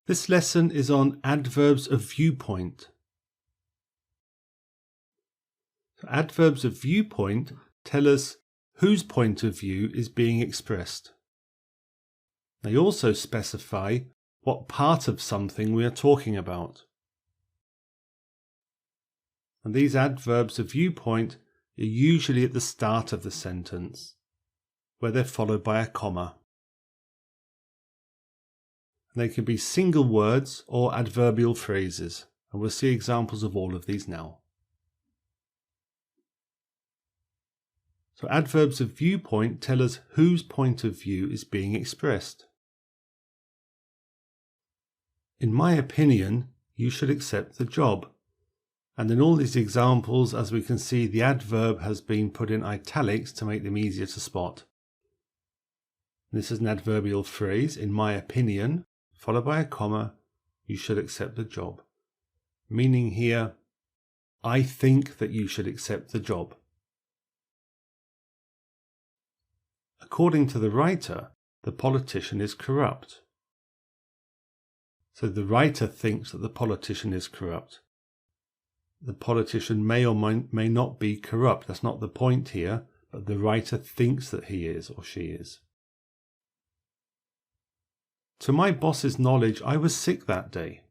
This lesson is on adverbs of viewpoint. Adverbs of viewpoint tell us whose point of view is being expressed. They also specify what part of something we are talking about. And these adverbs of viewpoint are usually at the start of the sentence, where they're followed by a comma. They can be single words or adverbial phrases, and we'll see examples of all of these now. So adverbs of viewpoint tell us whose point of view is being expressed. In my opinion, you should accept the job. And in all these examples, as we can see, the adverb has been put in italics to make them easier to spot. This is an adverbial phrase, in my opinion, followed by a comma, you should accept the job. Meaning here, I think that you should accept the job. According to the writer, the politician is corrupt. So the writer thinks that the politician is corrupt. The politician may or may not be corrupt. That's not the point here, but the writer thinks that he is or she is. To my boss's knowledge, I was sick that day.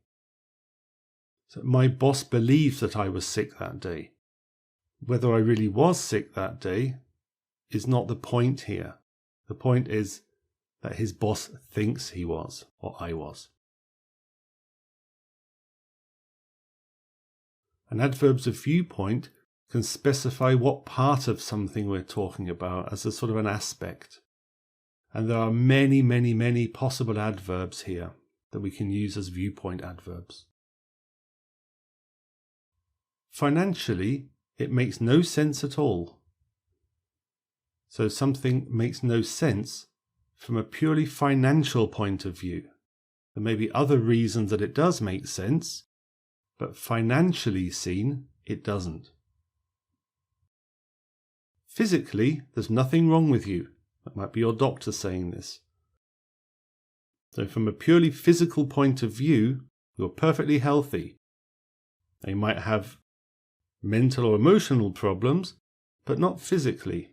So my boss believes that I was sick that day. Whether I really was sick that day is not the point here. The point is that his boss thinks he was, or I was. And adverbs of viewpoint can specify what part of something we're talking about as a sort of an aspect. And there are many, many, many possible adverbs here that we can use as viewpoint adverbs. Financially, it makes no sense at all. So something makes no sense from a purely financial point of view. There may be other reasons that it does make sense, but financially seen, it doesn't. Physically, there's nothing wrong with you. That might be your doctor saying this. So from a purely physical point of view, you're perfectly healthy. You might have mental or emotional problems, but not physically.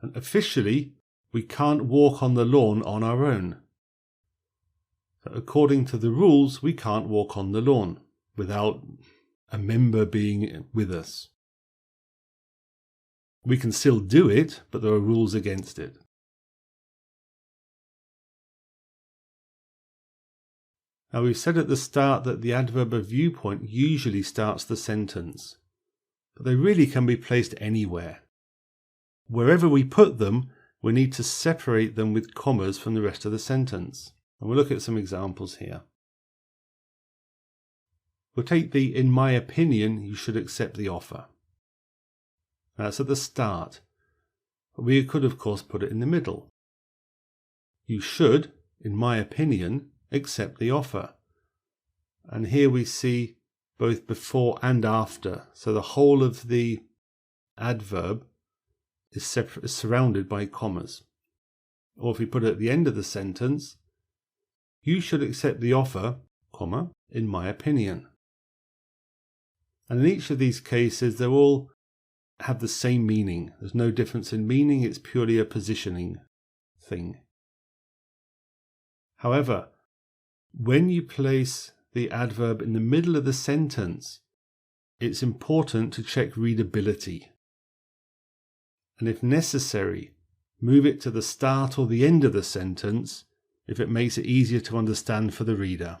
And officially, we can't walk on the lawn on our own. So according to the rules, we can't walk on the lawn without a member being with us. We can still do it, but there are rules against it. Now we've said at the start that the adverb of viewpoint usually starts the sentence, but they really can be placed anywhere. Wherever we put them, we need to separate them with commas from the rest of the sentence. And we'll look at some examples here. We'll take the in my opinion, you should accept the offer. That's at the start. But we could, of course, put it in the middle. You should, in my opinion, accept the offer. And here we see both before and after. So the whole of the adverb is surrounded by commas. Or if we put it at the end of the sentence, you should accept the offer, comma, in my opinion. And in each of these cases, they all have the same meaning. There's no difference in meaning, it's purely a positioning thing. However, when you place the adverb in the middle of the sentence, it's important to check readability. And if necessary, move it to the start or the end of the sentence if it makes it easier to understand for the reader.